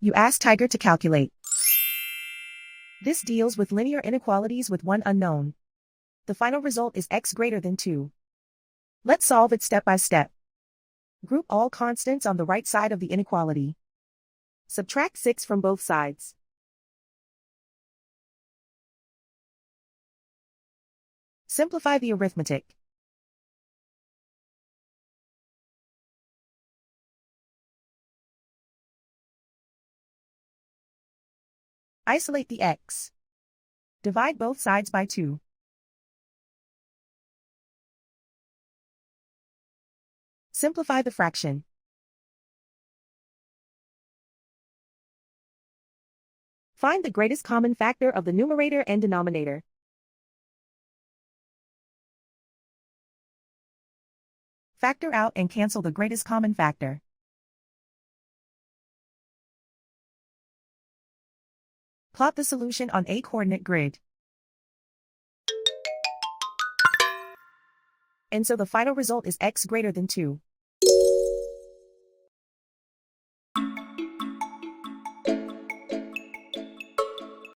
You ask Tiger to calculate. This deals with linear inequalities with one unknown. The final result is x greater than 2. Let's solve it step by step. Group all constants on the right side of the inequality. Subtract 6 from both sides. Simplify the arithmetic. Isolate the x. Divide both sides by 2. Simplify the fraction. Find the greatest common factor of the numerator and denominator. Factor out and cancel the greatest common factor. Plot the solution on a coordinate grid. And so the final result is x greater than 2.